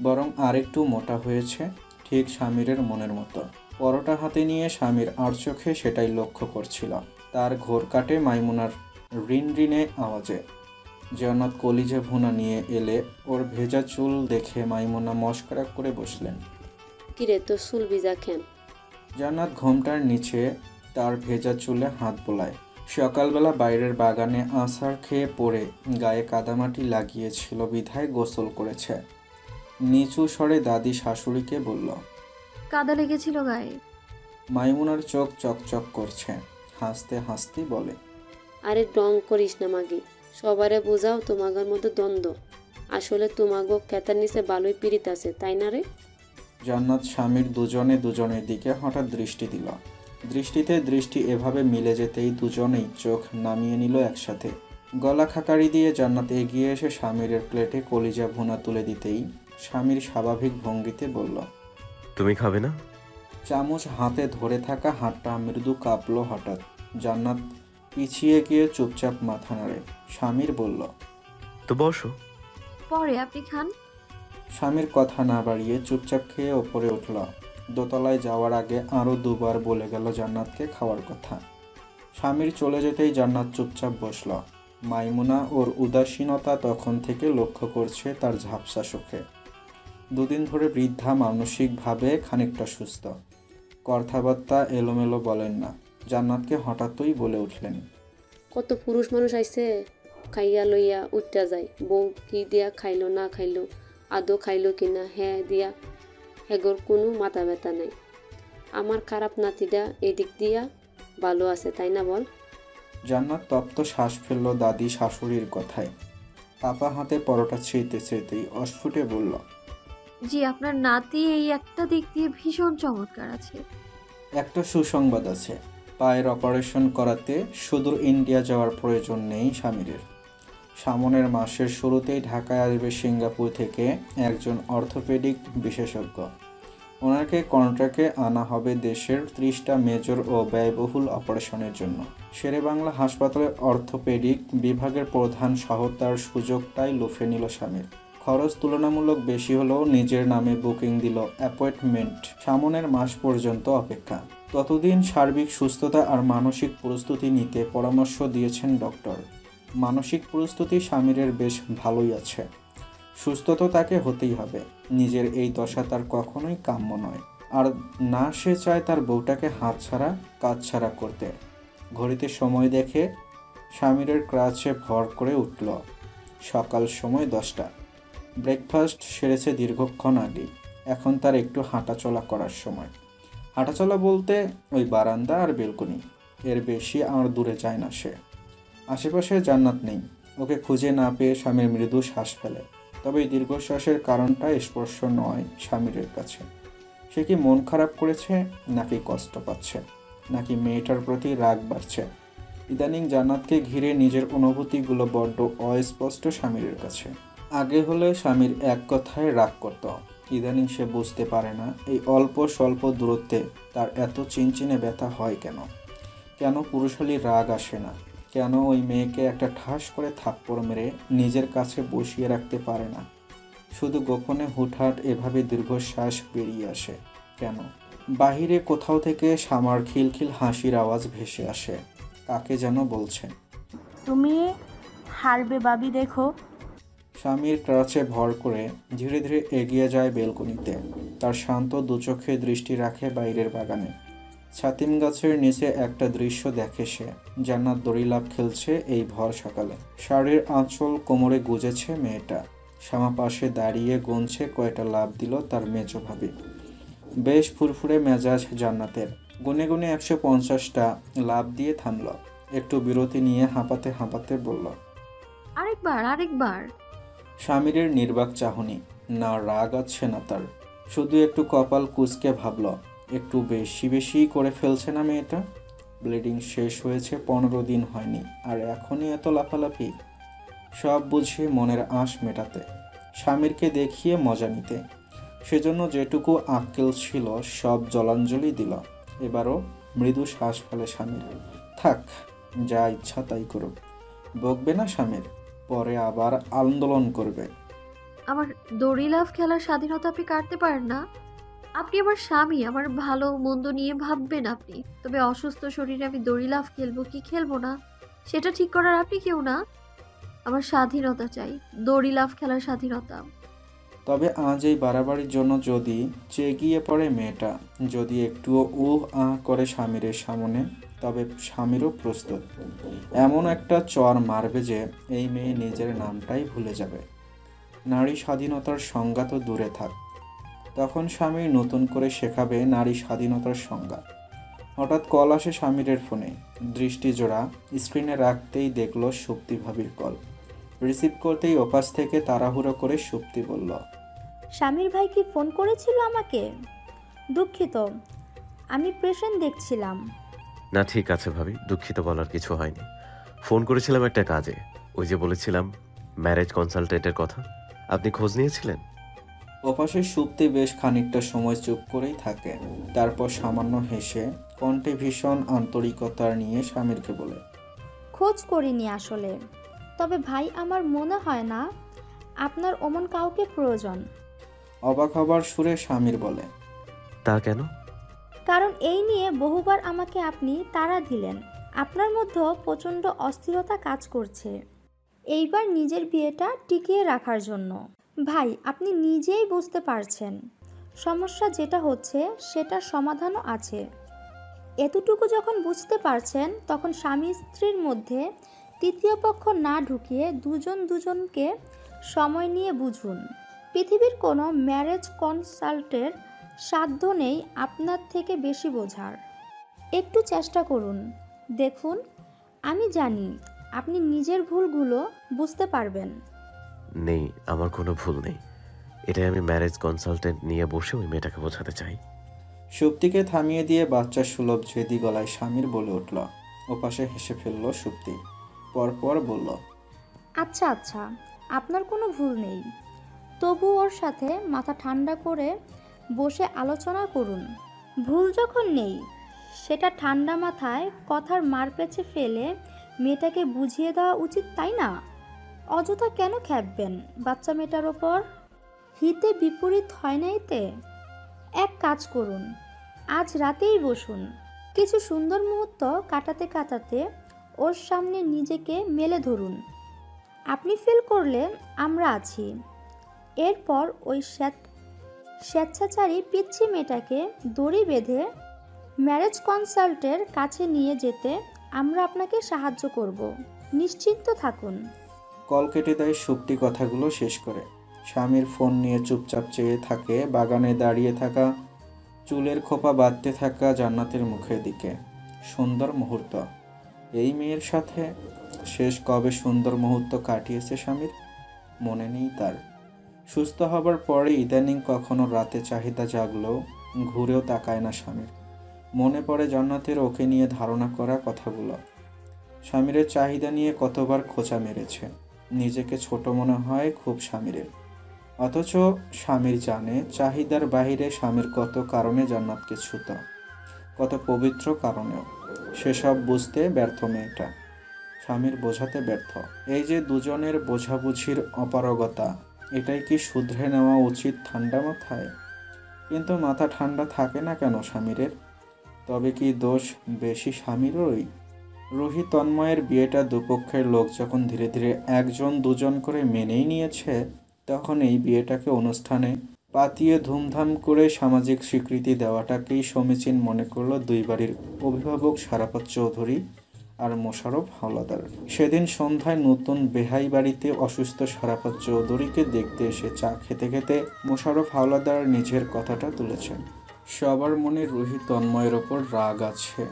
বরং আরেকটু মোটা হয়েছে, ঠিক স্বামীরের মনের মতো। পরোটা হাতে নিয়ে স্বামীর আর চোখে সেটাই লক্ষ্য করছিল। তার ঘোর কাটে মাইমুনার রিনরিনে আওয়াজে। জান্নাত কলিজা ভুনা নিয়ে এলে ওর ভেজা চুল দেখে মাইমুনা মস্করা করে বসলেন। কিরে তোর চুল ভিজা কেন? জান্নাত ঘোমটার নিচে তার ভেজা চুলে হাত বোলায়। সকালবেলা বাইরের বাগানে আছাড় খেয়ে পড়ে গায়ে কাদামাটি লাগিয়েছিল বিধায় গোসল করেছে। নিচু স্বরে দাদি শাশুড়িকে বলল। কাদা লেগেছিল গায়ে। মাইমুনার চোখ চকচক করছে, হাসতে হাসতে বলে। আরে ডং করিস না মাগি, সবারে বোঝাও তোমাগের মধ্যে দ্বন্দ্ব। আসলে তোমাগো খেতার নিচে ভালোই পীড়িত আছে, তাই না রে? জান্নাত স্বামীর দুজনের দিকে হঠাৎ দৃষ্টি দিল। দৃষ্টিতে দৃষ্টি এভাবে মিলে যেতেই দুজনেই চোখ নামিয়ে নিল একসাথে। গলা খাকারি দিয়ে জান্নাত এগিয়ে এসে স্বামীরের প্লেটে কলিজা ভুনা তুলে দিতেই স্বামীর স্বাভাবিক ভঙ্গিতে বলল। তুমি খাবে না? চামচ হাতে ধরে থাকা হাতটা মৃদু কাঁপল হঠাৎ। জান্নাত পিছিয়ে গিয়ে চুপচাপ মাথা নাড়ে। স্বামীর বলল, তো বসো। পরে আপনি খান। স্বামীর কথা না বাড়িয়ে চুপচাপ খেয়ে ওপরে উঠল। দোতলায় যাওয়ার আগে আরও দুবার বলে গেল জান্নাতকে খাওয়ার কথা। স্বামীর চলে যেতেই জান্নাত চুপচাপ বসল। মাইমুনা ওর উদাসীনতা তখন থেকে লক্ষ্য করছে তার ঝাপসা চোখে। দুদিন ধরে বৃদ্ধা মানসিকভাবে খানিকটা সুস্থ। কথাবার্তা এলোমেলো বলেন না। জান্নাতকে হঠাৎই বলে উঠলেন, কত পুরুষ মানুষ আইছে, খাইয়া লইয়া উঠটা যায়, বউ কি দিয়া খাইলো না খাইলো, আদৌ খাইলো কিনা হ্যাঁ দিয়া হেগর কোনো মাথা ব্যথা নাই। আমার খারাপ নাতিটা এদিক দিয়া ভালো আছে, তাই না বল? জান্নাত তপ্ত শ্বাস ফেলল দাদি শাশুড়ির কথায়। পাপা হাতে পরোটা ছিঁড়তে ছিঁড়তেই অস্ফুটে বলল, জি, আপনার নাতি এই একটা দিক দিয়ে ভীষণ চমৎকার আছে। একটা সুসংবাদ আছে। পায়ের অপারেশন করাতে সুদূর ইন্ডিয়া যাওয়ার প্রয়োজন নেই স্বামীরের। সামনের মাসের শুরুতেই ঢাকায় আসবে সিঙ্গাপুর থেকে একজন অর্থোপেডিক বিশেষজ্ঞ। ওনাকে কন্ট্রাক্টে আনা হবে দেশের 30টা মেজর ও ব্যয়বহুল অপারেশনের জন্য। শেরেবাংলা হাসপাতালের অর্থোপেডিক বিভাগের প্রধান সহ তার সুযোগটাই লুফে নিল স্বামীর। খরচ তুলনামূলক বেশি হলেও নিজের নামে বুকিং দিল অ্যাপয়েন্টমেন্ট। সামনের মাস পর্যন্ত অপেক্ষা। ততদিন সার্বিক সুস্থতা আর মানসিক প্রস্তুতি নিতে পরামর্শ দিয়েছেন ডক্টর। মানসিক প্রস্তুতি স্বামীরের বেশ ভালোই আছে। সুস্থ তো তাকে হতেই হবে। নিজের এই দশা তার কখনোই কাম্য নয়। আর না সে চায় তার বউটাকে হাতছাড়া কাজছাড়া করতে। ঘড়িতে সময় দেখে স্বামীরের ক্রাচে ভর করে উঠল। সকাল সময় 10টা। ব্রেকফাস্ট সেরেছে দীর্ঘক্ষণ আগেই। এখন তার একটু হাঁটাচলা করার সময়। হাঁটাচলা বলতে ওই বারান্দা আর বেলকনি, এর বেশি আর দূরে যায় না সে। আশেপাশে জান্নাত নেই। ওকে খুঁজে না পেয়ে স্বামীর মৃদু শ্বাস ফেলে। তবে এই দীর্ঘশ্বাসের কারণটা স্পর্শ নয় স্বামীরের কাছে। সে কি মন খারাপ করেছে, নাকি কষ্ট পাচ্ছে, নাকি মেয়েটার প্রতি রাগ বাড়ছে? ইদানিং জান্নাতকে ঘিরে নিজের অনুভূতিগুলো বড্ড অস্পষ্ট স্বামীরের কাছে। আগে হলে স্বামীর এক কথায় রাগ করত। ইদানিং সে বুঝতে পারে না এই অল্প স্বল্প দূরত্বে তার এত চিনচিনে ব্যথা হয় কেন। কেন পুরুষালী রাগ আসে না? কেন ওই মেয়েকে একটা ঠাস করে থাপ্পড় মেরে নিজের কাছে বসিয়ে রাখতে পারে না? শুধু গোপনে হুটহাট এভাবে দীর্ঘশ্বাস বেরিয়ে আসে কেন? বাহিরে কোথাও থেকে শামার খিলখিল হাসির আওয়াজ ভেসে আসে। কাকে যেন বলছে, তুমি হারবে বাবি, দেখো। স্বামীর ক্রাচে ভর করে ধীরে ধীরে এগিয়ে যায় বেলকনিতে। তার শান্ত দুচোখে দৃষ্টি রাখে বাইরের বাগানে। ছাতিম গাছের নিচে একটা দৃশ্য দেখে সে। জান্নাত দড়িলাফ খেলছে এই ভর সকালে। শাড়ির আঁচল কোমরে গুজেছে মেয়েটা। শ্যামা পাশে দাঁড়িয়ে গুনছে কয়টা লাফ দিল তার মেজো ভাবি। বেশ ফুরফুরে মেজাজ জান্নাতের। গুনে গুনে 150টা লাফ দিয়ে থামল। একটু বিরতি নিয়ে হাঁপাতে হাঁপাতে বলল, আরেকবার। স্বামীরের নির্বাক চাহনি। না রাগ আছে না তার, শুধু একটু কপাল কুঁচকে ভাবল, একটু বেশি বেশি করে ফেলছে না মেয়েটা? ব্লিডিং শেষ হয়েছে 15 দিন হয়নি, আর এখনই এত লাফালাফি। সব বুঝে মনের আঁশ মেটাতে, স্বামীরকে দেখিয়ে মজা নিতে। সেজন্য যেটুকু আক্কেল ছিল সব জলাঞ্জলি দিল। এবারও মৃদু শ্বাস ফেলে স্বামীর। থাক, যা ইচ্ছা তাই করুক। বকবে না স্বামীর, পরে আবার আন্দোলন করবে। আমার দড়িলাফ খেলার স্বাধীনতা আপনি কাটতে পারেন না। আপনি আমার স্বামী, আমার ভালো মন্দ নিয়ে ভাববেন আপনি। তবে অসুস্থ শরীরে আমি দড়িলাফ খেলবো কি খেলবো না সেটা ঠিক করার আপনি কেউ না। আমার স্বাধীনতা চাই, দড়িলাফ খেলার স্বাধীনতা। তবে আজ এই বাড়াবাড়ির জন্য যদি চেগিয়ে পড়ে মেয়েটা, যদি একটুও করে স্বামীরের সামনে, তবে স্বামীরও প্রস্তুত। এমন একটা চর মারবে যে এই মেয়ে নিজের নামটাই ভুলে যাবে। নারী স্বাধীনতার সংজ্ঞা তো দূরে থাক, তখন স্বামীর নতুন করে শেখাবে নারী স্বাধীনতার সংজ্ঞা। হঠাৎ কল আসে স্বামীরের ফোনে। দৃষ্টিজোড়া স্ক্রিনে রাখতেই দেখল সুপ্তি ভাবির কল। রিসিভ করতেই ওপাশ থেকে তাড়াহুড়ো করে সুপ্তি বলল, স্বামীর ভাই কি ফোন করেছিল আমাকে? দুঃখিত, আমি পেশেন্ট দেখছিলাম। না ঠিক আছে ভাবি, দুঃখিত বলার কিছু হয়নি। ফোন করেছিলাম একটা কাজে, ওই যে বলেছিলাম ম্যারেজ কনসালটেন্টের কথা, আপনি খোঁজ নিয়েছিলেন? ওপাশে সুপ্তি বেশ খানিকটা সময় চুপ করেই থাকে। তারপর সামান্য হেসে কণ্ঠে ভীষণ আন্তরিকতার নিয়ে স্বামীরকে বলে, খোঁজ করিনি আসলে। তবে ভাই, আমার মনে হয় না আপনার অমন কাউকে প্রয়োজন। অবাক হবার সুরে স্বামীর বলে। তা কেন? কারণ এই নিয়ে বহুবার আমাকে আপনি তাড়া দিলেন। আপনার মধ্যেও প্রচণ্ড অস্থিরতা কাজ করছে এইবার নিজের বিয়েটা টিকিয়ে রাখার জন্য। ভাই, আপনি নিজেই বুঝতে পারছেন সমস্যা যেটা হচ্ছে সেটার সমাধানও আছে। এতটুকু যখন বুঝতে পারছেন, তখন স্বামী স্ত্রীর মধ্যে তৃতীয় পক্ষ না ঢুকিয়ে দুজন দুজনকে সময় নিয়ে বুঝুন। পৃথিবীর কোনো ম্যারেজ কনসাল্টের সাধ্য নেই আপনার থেকে বেশি বোঝার। একটু চেষ্টা করুন, দেখুন। আমি জানি আপনি নিজের ভুলগুলো বুঝতে পারবেন। নেই, আমার কোনো ভুল নেই। এটাই আমি ম্যারেজ কনসালটেন্ট নিয়ে বসে ওই মেয়েটাকে বোঝাতে চাই। সুপ্তিকে থামিয়ে দিয়ে বাচ্চা সুলভ জেদি গলায় স্বামীর বলে উঠল। ওপাশে হেসে ফেলল সুপ্তি। পরপর বলল, আচ্ছা আচ্ছা, আপনার কোনো ভুল নেই। তবু ওর সাথে মাথা ঠান্ডা করে বসে আলোচনা করুন। ভুল যখন নেই, সেটা ঠান্ডা মাথায় কথার মারপ্যাঁচে ফেলে মেয়েটাকে বুঝিয়ে দেওয়া উচিত, তাই না? অযথা কেন খেপবেন বাচ্চা মেয়েটার ওপর? হিতে বিপরীত হয় না এতে। এক কাজ করুন, আজ রাতেই বসুন। কিছু সুন্দর মুহূর্ত কাটাতে কাটাতে ওর সামনে নিজেকে মেলে ধরুন। আপনি ফিল করলে আমরা আছি। এরপর ওই স্বেচ্ছাচারী পিচ্ছি মেয়েটাকে দড়ি বেঁধে ম্যারেজ কনসাল্টের কাছে নিয়ে যেতে আমরা আপনাকে সাহায্য করব। নিশ্চিন্ত থাকুন। কল কেটে দেয় সুপ্তি কথাগুলো শেষ করে। স্বামীর ফোন নিয়ে চুপচাপ চেয়ে থাকে বাগানে দাঁড়িয়ে থাকা চুলের খোপা বাঁধতে থাকা জান্নাতের মুখের দিকে। সুন্দর মুহূর্ত। এই মেয়ের সাথে শেষ কবে সুন্দর মুহূর্ত কাটিয়েছে স্বামীর মনে নেই তার। সুস্থ হবার পরে ইদানিং কখনো রাতে চাহিদা জাগলেও ঘুরেও তাকায় না স্বামীর। মনে পড়ে জান্নাতের ওকে নিয়ে ধারণা করা কথাগুলো। স্বামীরের চাহিদা নিয়ে কতবার খোঁচা মেরেছে। নিজেকে ছোট মনে হয় খুব স্বামীরের। অথচ স্বামীর জানে চাহিদার বাহিরে স্বামীর কত কারণে জান্নাতকে ছুত, কত পবিত্র কারণেও। সেসব বুঝতে ব্যর্থ মেয়েটা, স্বামীর বোঝাতে ব্যর্থ। এই যে দুজনের বোঝাবুঝির অপারগতা, এটাই কি শুধরে নেওয়া উচিত ঠান্ডা মাথায়? কিন্তু মাথা ঠান্ডা থাকে না কেন স্বামীরের? তবে কি দোষ বেশি স্বামীরই? রুহি তন্ময়ের বিয়েটা দুপক্ষের লোক যখন ধীরে ধীরে একজন দুজন করে মেনেই নিয়েছে, তখন এই বিয়েটাকে অনুষ্ঠানে পাতিয়ে ধুমধাম করে সামাজিক স্বীকৃতি দেওয়াটাকেই সমীচীন মনে করল দুই বাড়ির অভিভাবক সারাপত চৌধুরী আর মোশাররফ হাওলাদার। সেদিন সন্ধ্যায় নতুন বেহাই বাড়িতে অসুস্থ সারাপত চৌধুরীকে দেখতে এসে চা খেতে খেতে মোশাররফ হাওলাদার নিজের কথাটা তুলেছেন। সবার মনে রুহি তন্ময়ের ওপর রাগ আছে,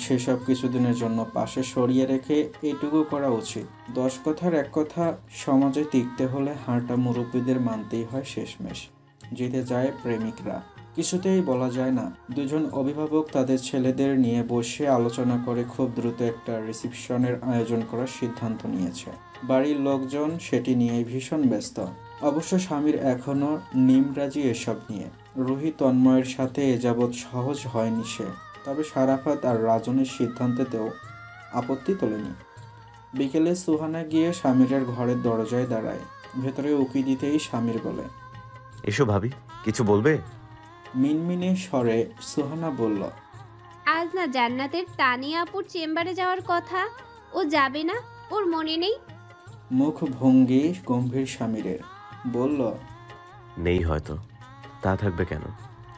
সেসব কিছুদিনের জন্য পাশে সরিয়ে রেখে এটুকু করা উচিত। 10 কথার এক কথা, সমাজে টিকতে হলে হাঁটা মুরব্বীদের মানতেই হয় শেষমেশ। জিতে যায় প্রেমিকরা, কিছুতেই বলা যায় না। দুজন অভিভাবক তাদের ছেলেদের নিয়ে বসে আলোচনা করে খুব দ্রুত একটা রিসেপশনের আয়োজন করার সিদ্ধান্ত নিয়েছে। বাড়ির লোকজন সেটি নিয়ে ভীষণ ব্যস্ত। অবশ্য স্বামীর এখনও নিমরাজি এসব নিয়ে। রুহি তন্ময়ের সাথে এ যাবৎ সহজ হয়নি সে, তবে সারাফাত আর রাজনের সিদ্ধান্তেতেও আপত্তি তোলেনি। বিকেলে সুহানা গিয়ে স্বামীরের ঘরের দরজায় দাঁড়ায়। ভেতরে উকি দিতেই স্বামীর বলে, এসো ভাবি, কিছু বলবে? মিনমিনে স্বরে সুহানা বলল, আজ না জান্নাতের তানিয়া আপুর চেম্বারে যাওয়ার কথা, ও যাবে না? ওর মনে নেই? মুখ ভঙ্গি গম্ভীর স্বামীরের। বলল, নেই হয়তো। তা থাকবে কেন?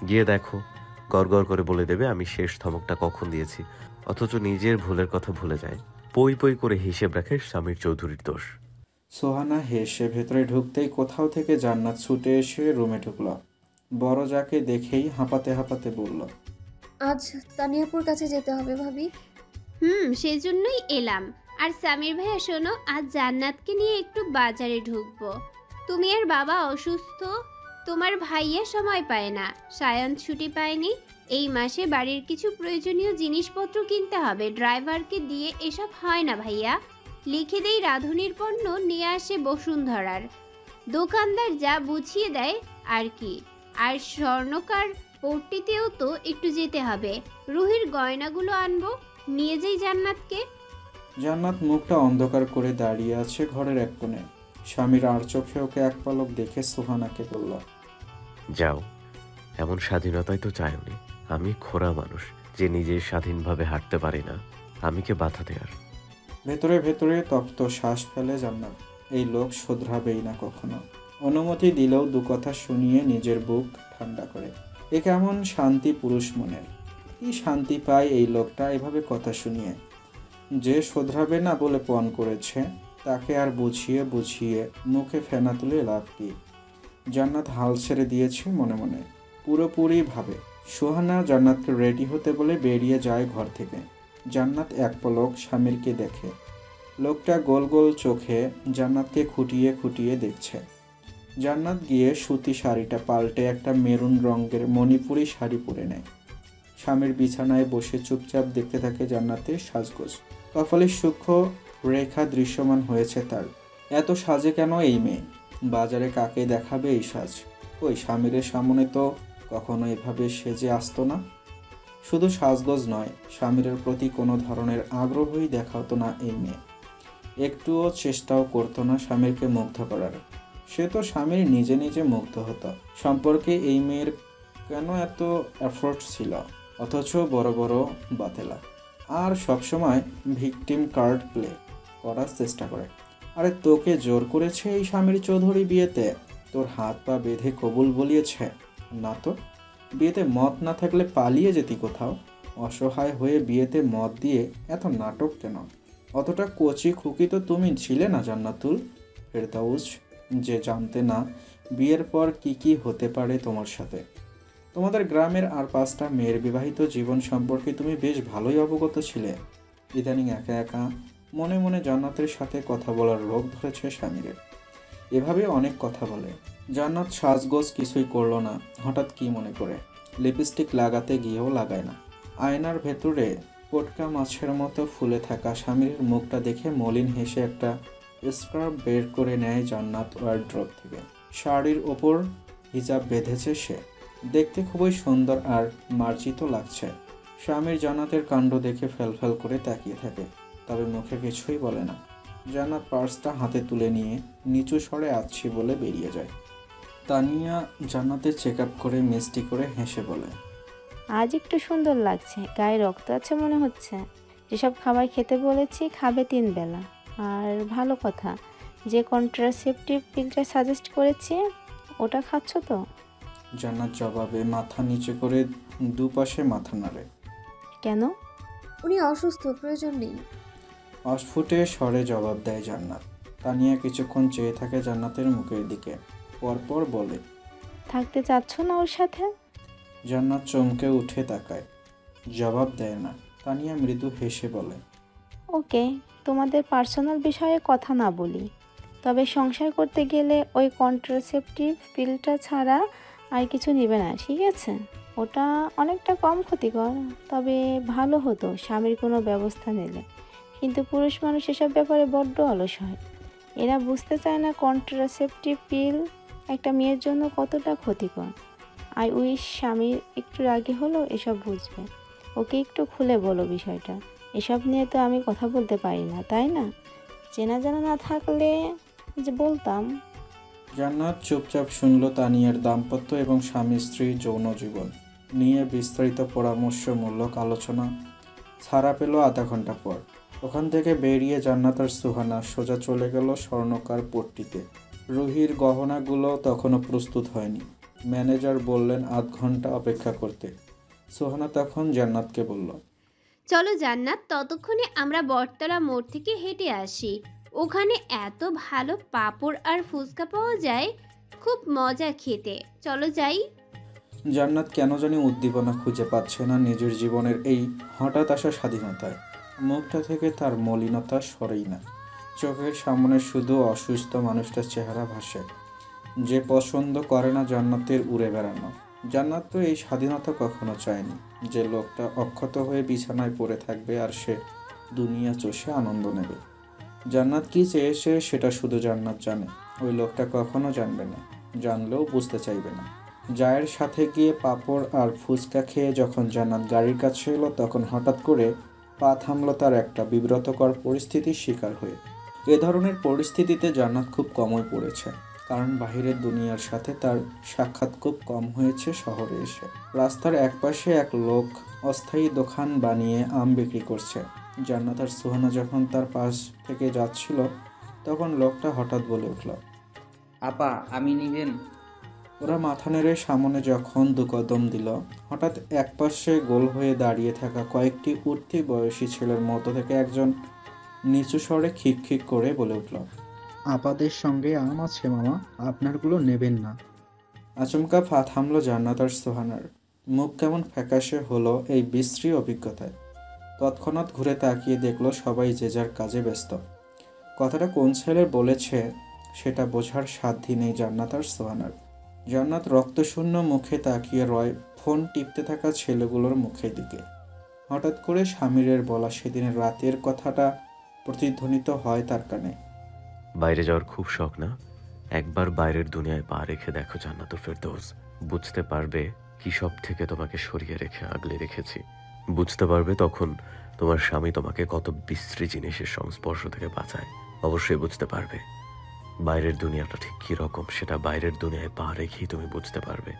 গিয়ে দেখো, গড় করে বলে দেবে আমি শেষ ধমকটা কখন দিয়েছি, অথচ নিজের ভুলের কথা ভুলে যায়। পই পই করে হিসেব রাখে স্বামীর চৌধুরীর দোষ। সোহানা হেসে ভেতরে ঢুকতেই কোথাও থেকে জান্নাত ছুটে এসে রুমে ঢুকল। বড় যাকে দেখেই হাঁপাতে হাঁপাতে বলল, আজ তানিয়াপুর কাছে যেতে হবে ভাবি। সেজন্যই এলাম। আর সামির ভাইয়া শোনো, আজ জান্নাতকে নিয়ে একটু বাজারে ঢুকবো। তুমি আর বাবা অসুস্থ, তোমার ভাইয়া সময় পায় না, সায়ান ছুটি পায়নি। এই মাসে বাড়ির কিছু প্রয়োজনীয় জিনিসপত্র কিনতে হবে, ড্রাইভারকে দিয়ে এসব হয় না ভাইয়া। লিখে দেই রাঁধুনির পণ্য নিয়ে আসে বসুন্ধরার, দোকানদার যা বুঝিয়ে দেয় আর কি। আর স্বর্ণকার পট্টিতেও তো একটু যেতে হবে। রুহির গয়নাগুলো আনবো, নিয়ে যাই জান্নাতকে। জান্নাত মুখটা অন্ধকার করে দাঁড়িয়ে আছে ঘরের এক কোণে। স্বামীর আর চোখে ওকে এক পলক দেখে সুহানাকে বলল, যাও, এমন স্বাধীনতাই তো চাইনি। আমি খোড়া মানুষ যে নিজে স্বাধীনভাবে হাঁটতে পারি না, আমি কে বাধা দেয়ার? ভেতরে ভেতরে তপ্ত শ্বাস ফেলে জান্নাত। এই লোক শোধরাবেই না কখনো। অনুমতি দিলেও দু কথা শুনিয়ে নিজের বুক ঠান্ডা করে। এ কেমন শান্তি পুরুষ মনের! কি শান্তি পায় এই লোকটা এভাবে কথা শুনিয়ে। যে শোধরাবে না বলে পণ করেছে তাকে আর বুঝিয়ে বুঝিয়ে মুখে ফেনা তুলে লাভ কি? জান্নাত হাল ছেড়ে দিয়েছে মনে মনে, পুরোপুরি ভাবে। সোহানা জান্নাতকে রেডি হতে বলে বেরিয়ে যায় ঘর থেকে। জান্নাত এক পলক স্বামীরকে দেখে। লোকটা গোল গোল চোখে জান্নাতকে খুঁটিয়ে খুঁটিয়ে দেখছে। জান্নাত গিয়ে সুতি শাড়িটা পাল্টে একটা মেরুন রঙের মণিপুরি শাড়ি পরে নেয়। স্বামীর বিছানায় বসে চুপচাপ দেখতে থাকে জান্নাতের সাজগোজ। কপালে সূক্ষ্ম রেখা দৃশ্যমান হয়েছে তার। এত সাজে কেন এই মেয়ে? বাজারে কাকে দেখাবে এই সাজ? ওই স্বামীর সামনে তো কখনো এভাবে সেজে আসতো না। শুধু সাজগোজ নয়, স্বামীর প্রতি কোনো ধরনের আগ্রহই দেখাতো না এই মেয়ে। একটুও চেষ্টাও করতো না স্বামীরকে মুগ্ধ করার। সে তো স্বামীর নিজে নিজে মুগ্ধ হতো। সম্পর্কে এই মেয়ের কেন এত এফোর্ট ছিল, অথচ বড় বড় বাতেলা। আর সবসময় ভিকটিম কার্ড প্লে করার চেষ্টা করে। আরে তোকে জোর করেছে এই স্বামীর চৌধুরী বিয়েতে? তোর হাত পা বেঁধে কবুল বলিয়েছে? না তো। বিয়েতে মদ না থাকলে পালিয়ে যেতি কোথাও। অসহায় হয়ে বিয়েতে মদ দিয়ে এত নাটক কেন? অতটা কচি খুকি তো তুমি ছিলে না জান্নাতুল ফেরদাউস, যে জানতে না বিয়ের পর কি কি হতে পারে তোমার সাথে। তোমাদের গ্রামের আর 5টা মেয়ের বিবাহিত জীবন সম্পর্কে তুমি বেশ ভালোই অবগত ছিলে। ইদানিং একা একা মনে মনে জান্নাতের সাথে কথা বলার রোগ ধরেছে স্বামীর। এভাবে অনেক কথা বলে। জান্নাত সাজগোজ কিছুই করলো না। হঠাৎ কি মনে করে লিপস্টিক লাগাতে গিয়েও লাগায় না। আয়নার ভেতরে পটকা মাছের মতো ফুলে থাকা স্বামীর মুখটা দেখে মলিন হেসে একটা স্কার্ফ বের করে নেয় জান্নাত ওয়ার্ড্রপ থেকে। শাড়ির ওপর হিজাব বেঁধেছে সে। দেখতে খুবই সুন্দর আর মার্জিত লাগছে। স্বামীর জান্নাতের কাণ্ড দেখে ফেলফেল করে তাকিয়ে থাকে, তবে মুখে কিছুই বলে না। জান্নাত পার্সটা হাতে তুলে নিয়ে নিচু স্বরে আসছি বলে বেরিয়ে যায়। তানিয়া জান্নাতের চেক আপ করে মিষ্টি করে হেসে বলে, আজ একটু সুন্দর লাগছে, গায়ে রক্ত আছে মনে হচ্ছে। যেসব খাবার খেতে বলেছি খাবে 3 বেলা। আর ভালো কথা, যে কন্ট্রাসেপটিভ পিলটা সাজেস্ট করেছি ওটা খাচ্ছ তো? জান্নাত জবাবে মাথা নিচু করে দুপাশে মাথা নাড়ে। কেন? উনি অসুস্থ, প্রয়োজন নেই। অস্ফুটে স্বরে জবাব দেয় জান্নাত। তানিয়া কিছুক্ষণ চেয়ে থাকে জান্নাতের মুখের দিকে, পরপর বলে, থাকতে চাচ্ছ না ওর সাথে? জান্নাত চমকে উঠে তাকায়, জবাব দেয় না। তানিয়া মৃদু হেসে বলে, ওকে, তোমাদের পার্সোনাল বিষয়ে কথা না বলি, তবে সংসার করতে গেলে ওই কন্ট্রাসেপটিভ পিলটা ছাড়া আর কিছু নেবে না, ঠিক আছে? ওটা অনেকটা কম ক্ষতিকর, তবে ভালো হতো স্বামীর কোনো ব্যবস্থা নিলে। কিন্তু পুরুষ মানুষ এসব ব্যাপারে বড্ড অলস হয়। এরা বুঝতে চায় না কন্ট্রাসেপটিভ পিল একটা মেয়ের জন্য কতটা ক্ষতিকর। আই উইশ স্বামীর একটু রাগী হলেও এসব বুঝবে। ওকে একটু খুলে বলো বিষয়টা। এসব নিয়ে তো আমি কথা বলতে পারি না, তাই না? চেনা জানা না থাকলে যে বলতাম। জান্নাত চুপচাপ শুনল তানিয়ার দাম্পত্য এবং স্বামী স্ত্রীর যৌন জীবন নিয়ে বিস্তারিত পরামর্শমূলক আলোচনা। ছাড়া পেল আধা ঘন্টা পর। ওখান থেকে বেরিয়ে জান্নাত আর সুহানা সোজা চলে গেল স্বর্ণকার পট্টিতে। রুহির গহনাগুলো তখনও প্রস্তুত হয়নি। ম্যানেজার বললেন আধ ঘন্টা অপেক্ষা করতে। সুহানা তখন জান্নাতকে বলল, চলো জান্নাত, ততক্ষণে আমরা বটতলা মোড় থেকে হেঁটে আসি। ওখানে এত ভালো পাঁপড় আর ফুচকা পাওয়া যায়, খুব মজা খেতে। চলো যাই। জান্নাত কেন জানি উদ্দীপনা খুঁজে পাচ্ছে না নিজের জীবনের এই হঠাৎ আসা স্বাধীনতায়। মুখটা থেকে তার মলিনতা সরেই না। চোখের সামনে শুধু অসুস্থ মানুষটার চেহারা ভাসে, যে পছন্দ করে না জান্নাতের উড়ে বেড়ানো। জান্নাত তো এই স্বাধীনতা কখনো চায়নি, যে লোকটা অক্ষত হয়ে বিছানায় পড়ে থাকবে আর সে দুনিয়া চষে আনন্দ নেবে। জান্নাত কি চেয়েছে সেটা শুধু জান্নাত জানে। ওই লোকটা কখনো জানবে না, জানলেও বুঝতে চাইবে না। জায়ের সাথে গিয়ে পাঁপড় আর ফুচকা খেয়ে যখন জান্নাত গাড়ির কাছে এলো, তখন হঠাৎ করে পা থামল তার একটা বিব্রতকর পরিস্থিতির শিকার হয়ে। এ ধরনের পরিস্থিতিতে জান্নাত খুব কমই পড়েছে, কারণ বাহিরের দুনিয়ার সাথে তার সাক্ষাৎ খুব কম হয়েছে শহরে এসে। রাস্তার একপাশে এক লোক অস্থায়ী দোকান বানিয়ে আম বিক্রি করছে। জান্নাত আর সুহানা যখন তার পাশ থেকে যাচ্ছিল তখন লোকটা হঠাৎ বলে উঠল, আপা আমি নিবেন? ওরা মাথা নেড়ে সামনে যখন দু কদম দিল, হঠাৎ একপাশে গোল হয়ে দাঁড়িয়ে থাকা কয়েকটি উঠতি বয়সী ছেলের মধ্য থেকে একজন নিচু স্বরে খিক খিক করে বলে উঠল, আপাদের সঙ্গে আম আছে মামা, আপনারগুলো নেবেন না। আচমকা পা থামল জান্নাত আর সোহানার। মুখ কেমন ফ্যাকাশে হলো এই বিশ্রী অভিজ্ঞতায়। তৎক্ষণাৎ ঘুরে তাকিয়ে দেখলো সবাই যে যার কাজে ব্যস্ত। কথাটা কোন ছেলে বলেছে সেটা বোঝার সাধ্যই নেই জান্নাত আর সোহানার। জান্নাত রক্তশূন্য মুখে তাকিয়ে রয় ফোন টিপতে থাকা ছেলেগুলোর মুখের দিকে। হঠাৎ করে স্বামীরের বলা সেদিনের রাতের কথাটা প্রতিধ্বনিত হয় তার কানে। বাইরে যাওয়ার খুব শখ না? একবার বাইরের দুনিয়ায় পা রেখে দেখো জান্নাতুল ফেরদৌস, বুঝতে পারবে কি সব থেকে তোমাকে সরিয়ে রেখে আগলে রেখেছি। বুঝতে পারবে তখন তোমার স্বামী তোমাকে কত বিশ্রী জিনিসের সংস্পর্শ থেকে বাঁচায়। অবশ্যই বুঝতে পারবে বাইরের দুনিয়াটা ঠিক কী রকম, সেটা বাইরের দুনিয়ায় পা রেখেই তুমি বুঝতে পারবে।